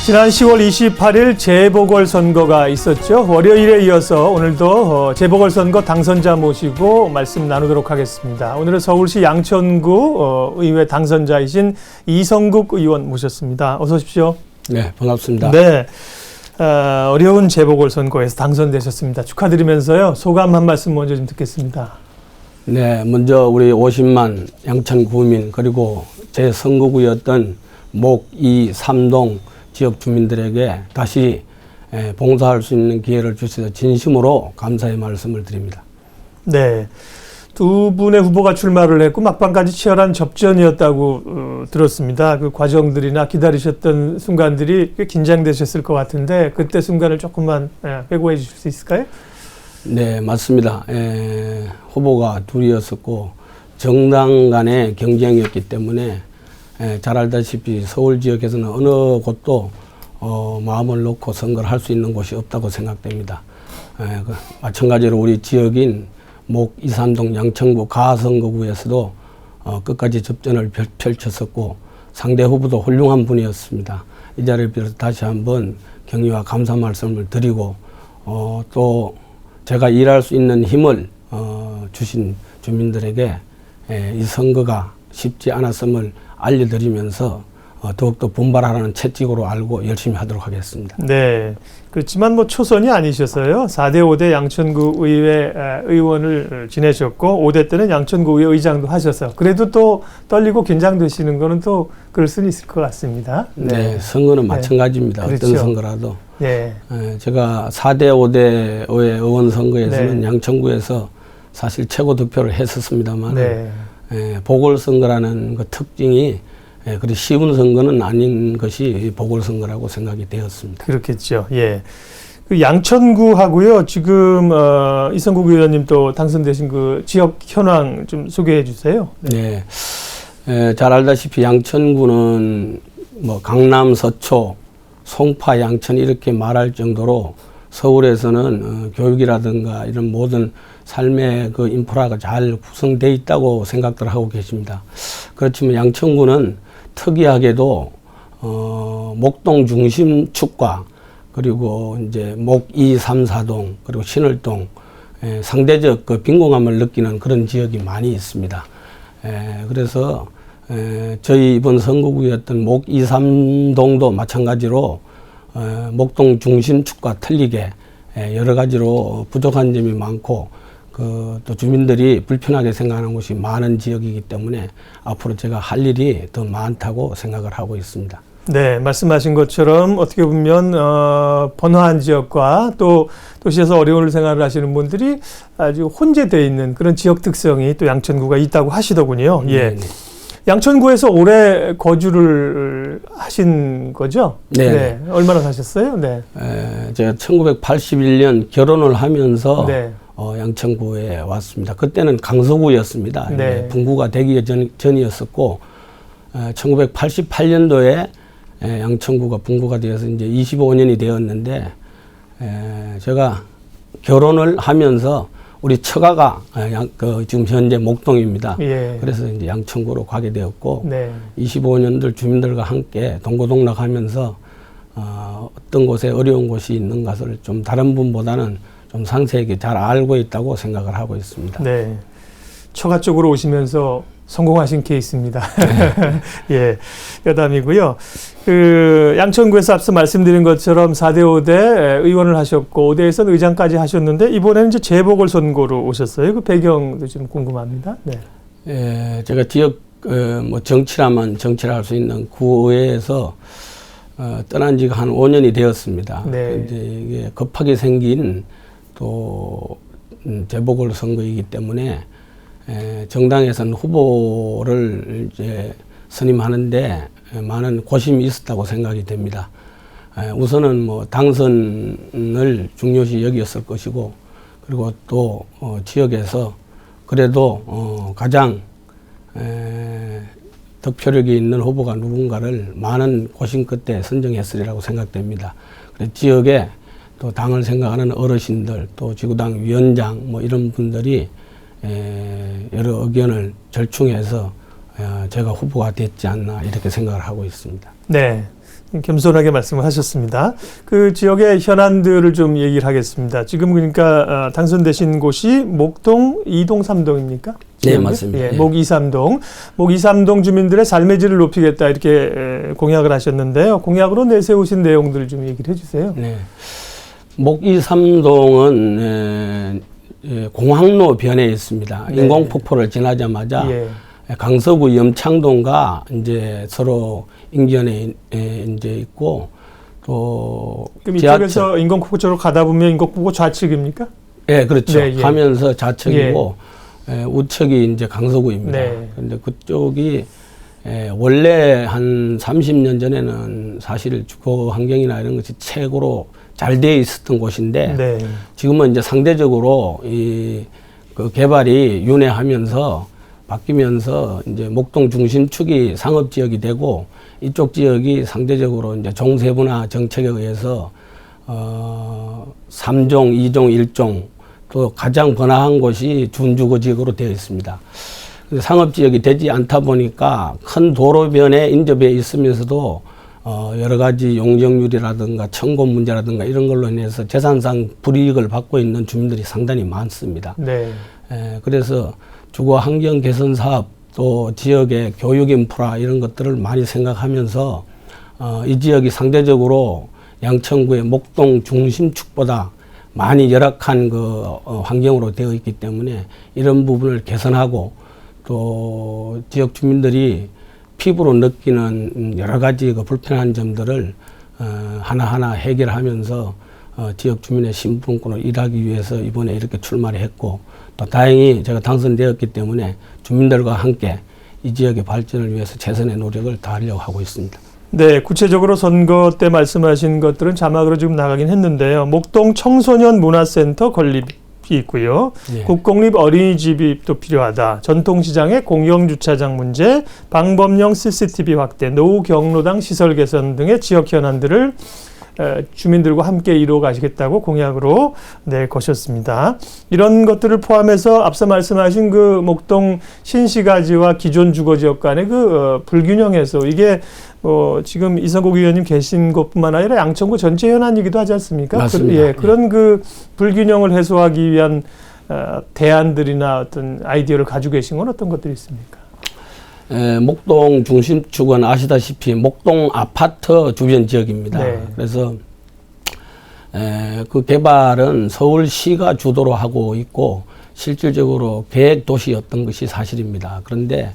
지난 10월 28일 재보궐선거가 있었죠. 월요일에 이어서 오늘도 재보궐선거 당선자 모시고 말씀 나누도록 하겠습니다. 오늘은 서울시 양천구 의회 당선자이신 이성국 의원 모셨습니다. 어서 오십시오. 네, 반갑습니다. 네, 어려운 재보궐선거에서 당선되셨습니다. 축하드리면서요. 소감 한 말씀 먼저 좀 듣겠습니다. 네, 먼저 우리 50만 양천구민 그리고 제 선거구였던 목, 이, 삼동 지역 주민들에게 다시 봉사할 수 있는 기회를 주셔서 진심으로 감사의 말씀을 드립니다. 네, 두 분의 후보가 출마를 했고 막판까지 치열한 접전이었다고 들었습니다. 그 과정들이나 기다리셨던 순간들이 꽤 긴장되셨을 것 같은데 그때 순간을 조금만 회고해 주실 수 있을까요? 네, 맞습니다. 후보가 둘이었었고 정당 간의 경쟁이었기 때문에 잘 알다시피 서울 지역에서는 어느 곳도 마음을 놓고 선거를 할 수 있는 곳이 없다고 생각됩니다. 마찬가지로 우리 지역인 목, 이산동, 양천구, 가선거구에서도 끝까지 접전을 펼쳤었고 상대 후보도 훌륭한 분이었습니다. 이 자리를 빌어서 다시 한번 경의와 감사 말씀을 드리고 또 제가 일할 수 있는 힘을 주신 주민들에게 이 선거가 쉽지 않았음을 알려드리면서 더욱더 분발하라는 채찍으로 알고 열심히 하도록 하겠습니다. 네, 그렇지만 뭐 초선이 아니셔서요. 4대 5대 양천구 의회 의원을 지내셨고 5대 때는 양천구 의회 의장도 하셔서 그래도 또 떨리고 긴장되시는 거는 또 그럴 수는 있을 것 같습니다. 네, 선거는 마찬가지입니다. 그렇죠. 어떤 선거라도. 네. 제가 4대 5대 의회 의원 선거에서는 네. 양천구에서 사실 최고 득표를 했었습니다만 네. 보궐선거라는 그 특징이 그리 쉬운 선거는 아닌 것이 보궐선거라고 생각이 되었습니다. 그렇겠죠. 예. 그 양천구하고요. 지금 이성국 의원님 또 당선되신 그 지역 현황 좀 소개해 주세요. 네. 잘 알다시피 양천구는 뭐 강남, 서초, 송파, 양천 이렇게 말할 정도로 서울에서는 교육이라든가 이런 모든 삶의 그 인프라가 잘 구성되어 있다고 생각들 하고 계십니다. 그렇지만 양천구는 특이하게도 목동 중심축과 그리고 이제 목 2, 3, 4동 그리고 신월동 상대적 그 빈곤감을 느끼는 그런 지역이 많이 있습니다. 그래서 저희 이번 선거구였던 목 2, 3동도 마찬가지로 목동 중심축과 틀리게 여러 가지로 부족한 점이 많고 또 주민들이 불편하게 생각하는 곳이 많은 지역이기 때문에 앞으로 제가 할 일이 더 많다고 생각을 하고 있습니다. 네, 말씀하신 것처럼 어떻게 보면 번화한 지역과 또 도시에서 어려운 생활을 하시는 분들이 아주 혼재되어 있는 그런 지역 특성이 또 양천구가 있다고 하시더군요. 예. 네. 양천구에서 오래 거주를 하신 거죠? 네. 네. 얼마나 사셨어요? 네. 제가 1981년 결혼을 하면서 네. 양천구에 왔습니다. 그때는 강서구였습니다. 네. 분구가 되기 전이었었고 1988년도에 양천구가 분구가 되어서 이제 25년이 되었는데 제가 결혼을 하면서 우리 처가가 지금 현재 목동입니다. 예. 그래서 이제 양천구로 가게 되었고 네. 25년들 주민들과 함께 동고동락하면서 어떤 곳에 어려운 곳이 있는 것을 좀 다른 분보다는 좀 상세하게 잘 알고 있다고 생각을 하고 있습니다. 네. 처가 쪽으로 오시면서 성공하신 케이스입니다. 예, 여담이고요. 양천구에서 앞서 말씀드린 것처럼 4대 5대 의원을 하셨고 5대에서는 의장까지 하셨는데 이번에는 이제 재보궐선거로 오셨어요. 그 배경도 좀 궁금합니다. 네. 제가 지역 뭐 정치를 할 수 있는 구의회에서 떠난 지가 한 5년이 되었습니다. 네. 이제 이게 급하게 생긴 또 재보궐선거이기 때문에 정당에서는 후보를 이제 선임하는데 많은 고심이 있었다고 생각이 됩니다. 우선은 뭐 당선을 중요시 여겼을 것이고 그리고 또 지역에서 그래도 가장 득표력이 있는 후보가 누군가를 많은 고심 끝에 선정했으리라고 생각됩니다. 그래서 지역에 또 당을 생각하는 어르신들 또 지구당 위원장 뭐 이런 분들이 여러 의견을 절충해서 제가 후보가 됐지 않나 이렇게 생각을 하고 있습니다. 네. 겸손하게 말씀을 하셨습니다. 그 지역의 현안들을 좀 얘기를 하겠습니다. 지금 그러니까 당선되신 곳이 목동 2동 3동입니까? 네, 맞습니다. 예, 목 2, 3동. 목 2, 3동 주민들의 삶의 질을 높이겠다 이렇게 공약을 하셨는데요. 공약으로 내세우신 내용들을 좀 얘기를 해주세요. 네. 목 2, 3동은 공항로 변에 있습니다. 네. 인공폭포를 지나자마자 예. 강서구 염창동과 이제 서로 인견에 이제 있고 또 그럼 이쪽에서 인공폭포 쪽으로 가다 보면 인공폭포 좌측입니까? 예, 그렇죠. 네, 예. 가면서 좌측이고 우측이 이제 강서구입니다. 네. 그런데 그쪽이 원래 한 30년 전에는 사실 주거 환경이나 이런 것이 최고로 잘 되어 있었던 곳인데 네. 지금은 이제 상대적으로 그 개발이 윤회하면서 바뀌면서 이제 목동 중심축이 상업 지역이 되고 이쪽 지역이 상대적으로 이제 종세분화 정책에 의해서 3종, 2종, 1종 또 가장 번화한 곳이 준주거 지역으로 되어 있습니다. 상업 지역이 되지 않다 보니까 큰 도로변에 인접해 있으면서도 여러 가지 용적률이라든가 청고 문제라든가 이런 걸로 인해서 재산상 불이익을 받고 있는 주민들이 상당히 많습니다. 네. 그래서 주거 환경 개선 사업 또 지역의 교육 인프라 이런 것들을 많이 생각하면서 이 지역이 상대적으로 양천구의 목동 중심축보다 많이 열악한 그 환경으로 되어 있기 때문에 이런 부분을 개선하고 또 지역 주민들이 피부로 느끼는 여러 가지 그 불편한 점들을 하나하나 해결하면서 지역 주민의 신분권을 일하기 위해서 이번에 이렇게 출마를 했고 또 다행히 제가 당선되었기 때문에 주민들과 함께 이 지역의 발전을 위해서 최선의 노력을 다하려고 하고 있습니다. 네, 구체적으로 선거 때 말씀하신 것들은 자막으로 지금 나가긴 했는데요. 목동 청소년 문화센터 건립이 있고요. 네. 국공립 어린이집이 또 필요하다. 전통시장의 공영주차장 문제, 방범용 CCTV 확대, 노후 경로당 시설 개선 등의 지역 현안들을 주민들과 함께 이루어 가시겠다고 공약으로 거셨습니다. 이런 것들을 포함해서 앞서 말씀하신 그 목동 신시가지와 기존 주거지역 간의 그 불균형에서 이게 지금 이성국 의원님 계신 곳뿐만 아니라 양천구 전체 현안이기도 하지 않습니까? 맞습니다. 그런 그 불균형을 해소하기 위한 대안들이나 어떤 아이디어를 가지고 계신 건 어떤 것들이 있습니까? 목동 중심축은 아시다시피 목동 아파트 주변 지역입니다. 네. 그래서 그 개발은 서울시가 주도로 하고 있고 실질적으로 계획 도시였던 것이 사실입니다. 그런데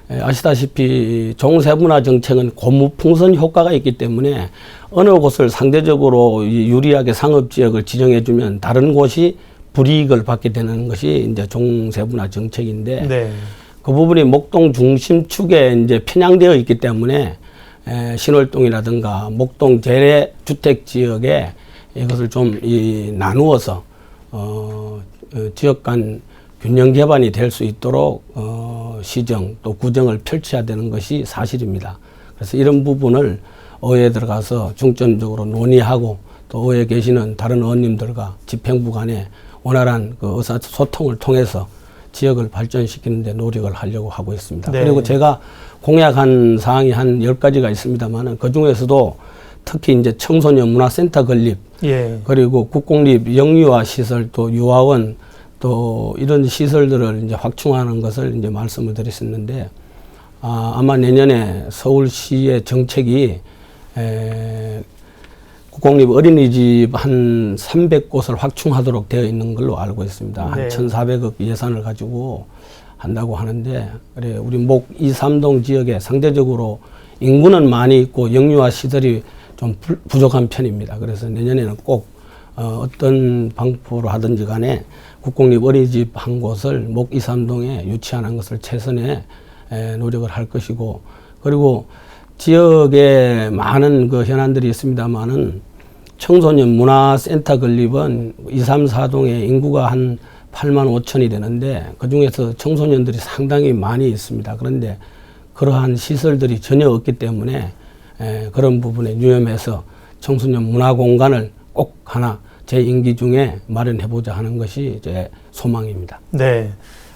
아시다시피 종세분화 정책은 고무풍선 효과가 있기 때문에 어느 곳을 상대적으로 유리하게 상업지역을 지정해주면 다른 곳이 불이익을 받게 되는 것이 이제 종세분화 정책인데 네. 그 부분이 목동 중심축에 이제 편향되어 있기 때문에 신월동이라든가 목동 재래주택 지역에 이것을 좀 나누어서 지역 간 균형 개발이 될 수 있도록 시정 또 구정을 펼쳐야 되는 것이 사실입니다. 그래서 이런 부분을 의회에 들어가서 중점적으로 논의하고 또 의회에 계시는 다른 의원님들과 집행부 간에 원활한 그 의사소통을 통해서 지역을 발전시키는 데 노력을 하려고 하고 있습니다. 네. 그리고 제가 공약한 사항이 한 10가지가 있습니다만 그 중에서도 특히 이제 청소년 문화센터 건립 예. 그리고 국공립 영유아 시설 또 유아원 또 이런 시설들을 이제 확충하는 것을 이제 말씀을 드렸었는데 아마 내년에 서울시의 정책이 국공립 어린이집 한 300곳을 확충하도록 되어 있는 걸로 알고 있습니다. 한 네. 1,400억 예산을 가지고 한다고 하는데 그래 우리 목 2, 3동 지역에 상대적으로 인구는 많이 있고 영유아 시설이 좀 부족한 편입니다. 그래서 내년에는 꼭 어떤 방법으로 하든지 간에 국공립 어린이집 한 곳을 목 2, 3동에 유치하는 것을 최선의 노력을 할 것이고 그리고 지역에 많은 그 현안들이 있습니다만은 청소년 문화센터 건립은 2, 3, 4동에 인구가 한 8만 5천이 되는데 그 중에서 청소년들이 상당히 많이 있습니다. 그런데 그러한 시설들이 전혀 없기 때문에 그런 부분에 유념해서 청소년 문화 공간을 꼭 하나 제 임기 중에 마련해보자 하는 것이 제 소망입니다. 네.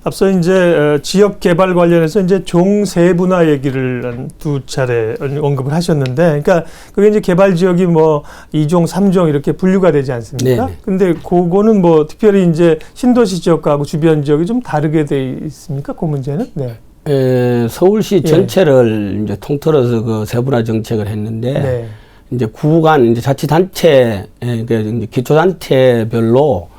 앞서 이제 지역 개발 관련해서 이제 종세분화 얘기를 한 두 차례 언급을 하셨는데, 그러니까 그게 이제 개발 지역이 뭐 2종, 3종 이렇게 분류가 되지 않습니까? 네네. 근데 그거는 뭐 특별히 이제 신도시 지역하고 주변 지역이 좀 다르게 돼 있습니까? 그 문제는? 네. 서울시 전체를 이제 통틀어서 그 세분화 정책을 했는데, 네. 이제 구간, 이제 자치단체, 이제 기초단체별로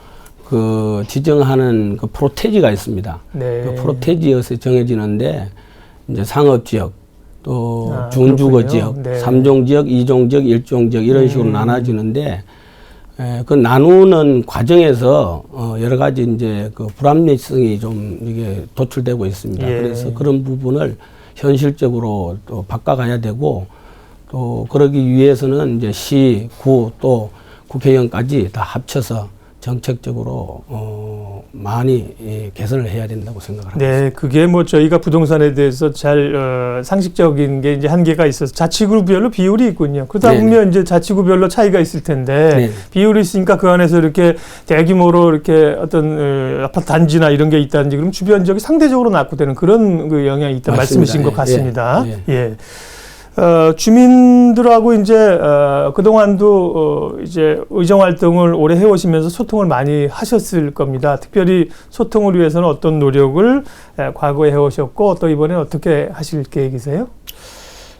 그 지정하는 그 프로테지가 있습니다. 네. 그 프로테지에서 정해지는데, 이제 상업지역, 또 그렇군요. 준주거 지역, 네. 3종 지역, 2종 지역, 1종 지역 이런 식으로 나눠지는데, 그 나누는 과정에서 여러 가지 이제 그 불합리성이 좀 이게 도출되고 있습니다. 예. 그래서 그런 부분을 현실적으로 또 바꿔가야 되고, 또 그러기 위해서는 이제 시, 구, 또 국회의원까지 다 합쳐서 정책적으로 많이 개선을 해야 된다고 생각을 합니다. 네, 그게 뭐 저희가 부동산에 대해서 잘 상식적인 게 이제 한계가 있어서 자치구별로 비율이 있군요. 그러다 네네. 보면 이제 자치구별로 차이가 있을 텐데 네네. 비율이 있으니까 그 안에서 이렇게 대규모로 이렇게 어떤 아파트 단지나 이런 게 있다든지 그럼 주변 지역이 상대적으로 낙후되는 그런 그 영향이 있다 맞습니다. 말씀이신 것 예, 같습니다. 예, 예. 주민들하고 이제 그동안도 이제 의정 활동을 오래 해오시면서 소통을 많이 하셨을 겁니다. 특별히 소통을 위해서는 어떤 노력을 과거에 해오셨고 또 이번에 어떻게 하실 계획이세요?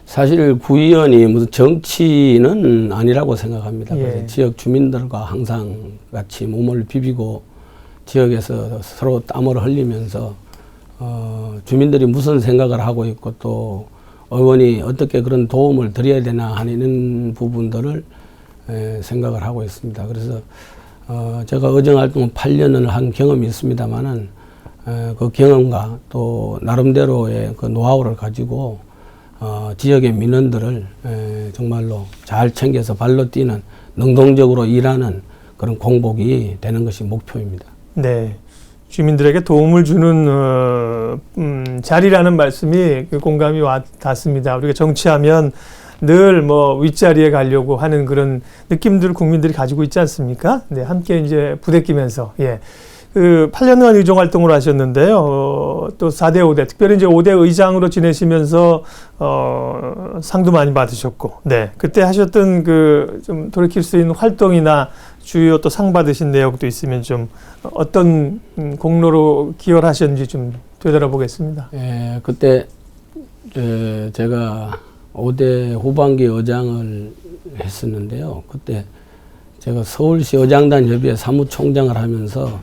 사실 구의원이 무슨 정치는 아니라고 생각합니다. 예. 그래서 지역 주민들과 항상 같이 몸을 비비고 지역에서 서로 땀을 흘리면서 주민들이 무슨 생각을 하고 있고 또 의원이 어떻게 그런 도움을 드려야 되나 하는 부분들을 생각을 하고 있습니다. 그래서 제가 의정활동을 8년을 한 경험이 있습니다만은 그 경험과 또 나름대로의 그 노하우를 가지고 지역의 민원들을 정말로 잘 챙겨서 발로 뛰는 능동적으로 일하는 그런 공복이 되는 것이 목표입니다. 네. 주민들에게 도움을 주는 자리라는 말씀이 그 공감이 와 닿습니다. 우리가 정치하면 늘 뭐 윗자리에 가려고 하는 그런 느낌들을 국민들이 가지고 있지 않습니까? 네, 함께 이제 부대끼면서 예. 그 8년간 의정 활동을 하셨는데요. 또 4대 5대, 특별히 이제 5대 의장으로 지내시면서 상도 많이 받으셨고, 네, 그때 하셨던 그 좀 돌이킬 수 있는 활동이나 주요 또 상 받으신 내용도 있으면 좀 어떤 공로로 기여를 하셨는지 좀 되돌아보겠습니다. 예, 그때 제가 5대 후반기 의장을 했었는데요. 그때 제가 서울시 의장단 협의회 사무총장을 하면서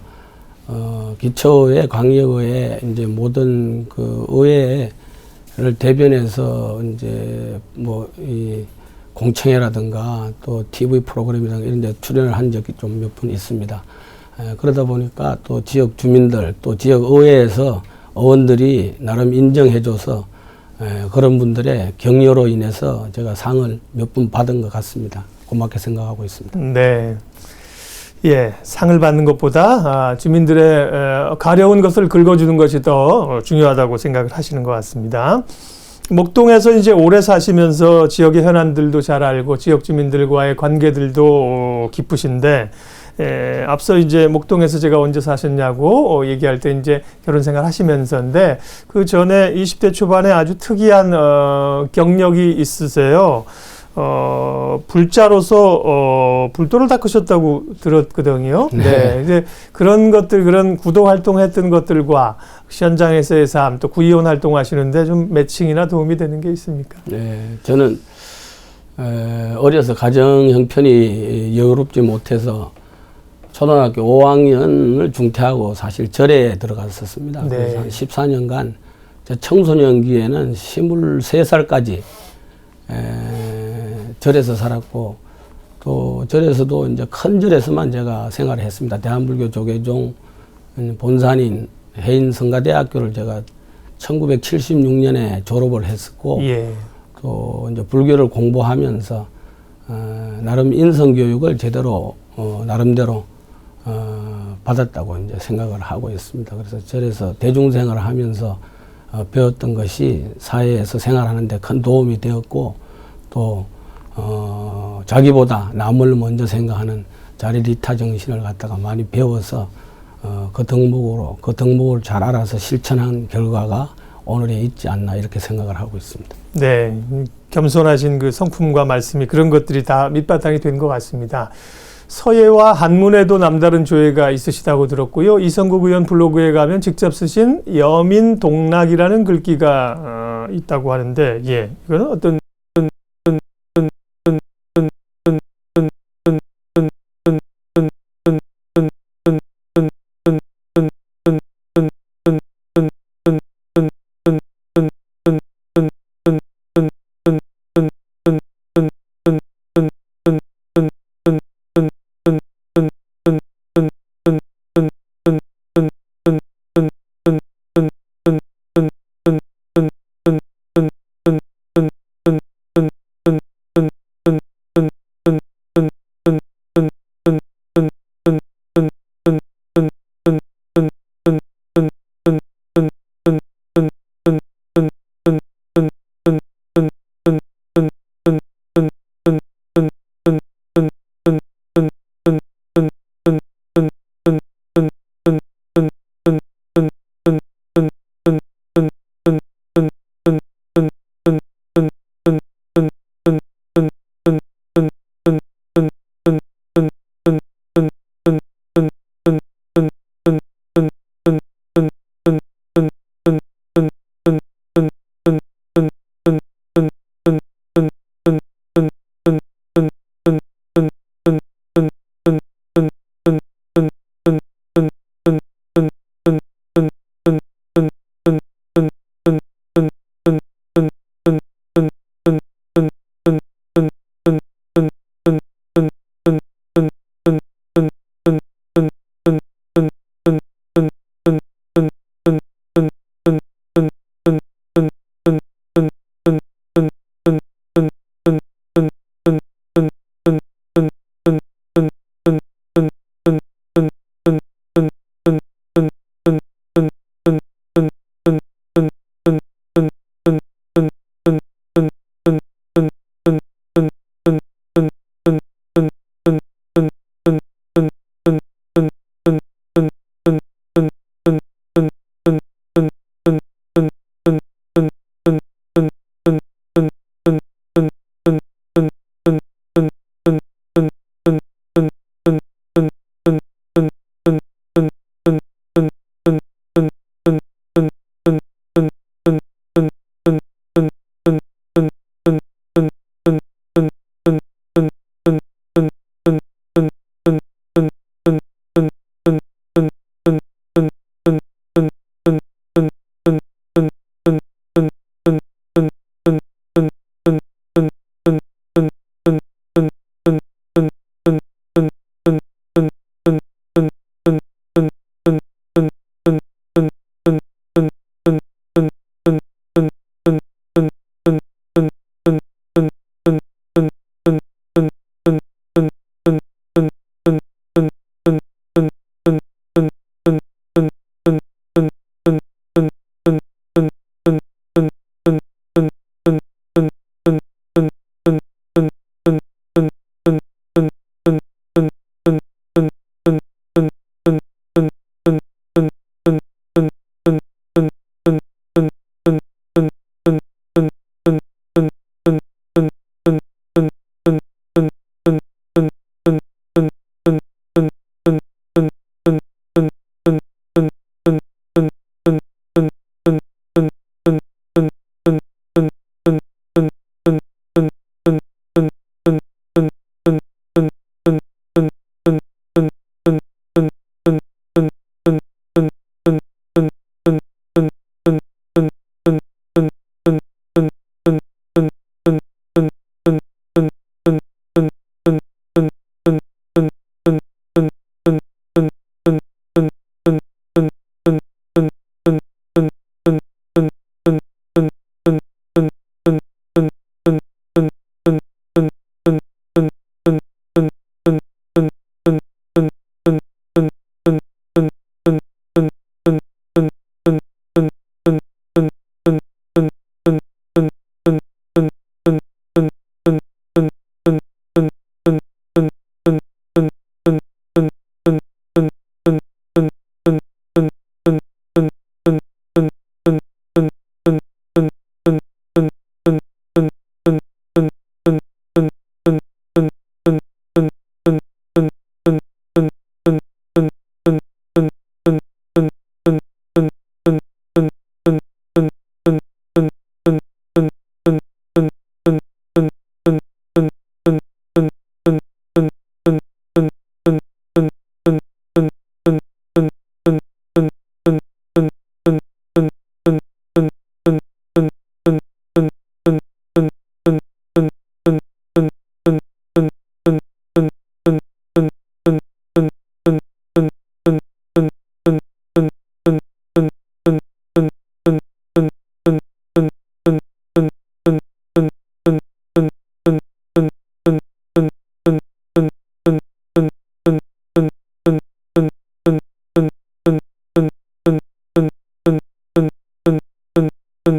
기초의 광역의회 이제 모든 그 의회를 대변해서 이제 뭐 이 공청회라든가 또 TV 프로그램이라든가 이런 데 출연을 한 적이 좀 몇 번 있습니다. 그러다 보니까 또 지역 주민들 또 지역 의회에서 의원들이 나름 인정해줘서 그런 분들의 격려로 인해서 제가 상을 몇 번 받은 것 같습니다. 고맙게 생각하고 있습니다. 네. 예, 상을 받는 것보다 주민들의 가려운 것을 긁어주는 것이 더 중요하다고 생각을 하시는 것 같습니다. 목동에서 이제 오래 사시면서 지역의 현안들도 잘 알고 지역 주민들과의 관계들도 깊으신데 앞서 이제 목동에서 제가 언제 사셨냐고 얘기할 때 이제 결혼 생활 하시면서인데 그 전에 20대 초반에 아주 특이한 경력이 있으세요. 불자로서 불도를 닦으셨다고 들었거든요. 네. 이제 그런 것들, 그런 구도 활동했던 것들과 현장에서의 삶, 또 구의원 활동하시는데 좀 매칭이나 도움이 되는 게 있습니까? 네, 저는 어려서 가정 형편이 여유롭지 못해서 초등학교 5학년을 중퇴하고 사실 절에 들어갔었습니다. 네. 그래서 한 14년간 청소년기에는 23살까지 절에서 살았고 또 절에서도 이제 큰 절에서만 제가 생활을 했습니다. 대한불교 조계종 본산인 해인성가대학교를 제가 1976년에 졸업을 했었고 예. 또 이제 불교를 공부하면서 나름 인성교육을 제대로 나름대로 받았다고 이제 생각을 하고 있습니다. 그래서 절에서 대중생활을 하면서 배웠던 것이 사회에서 생활하는데 큰 도움이 되었고 또 자기보다 남을 먼저 생각하는 자리리타 정신을 갖다가 많이 배워서 그 덕목을 잘 알아서 실천한 결과가 오늘에 있지 않나 이렇게 생각을 하고 있습니다. 네, 겸손하신 그 성품과 말씀이 그런 것들이 다 밑바탕이 된 것 같습니다. 서예와 한문에도 남다른 조예가 있으시다고 들었고요. 이성국 의원 블로그에 가면 직접 쓰신 여민동락이라는 글귀가 있다고 하는데, 예, 이거는 어떤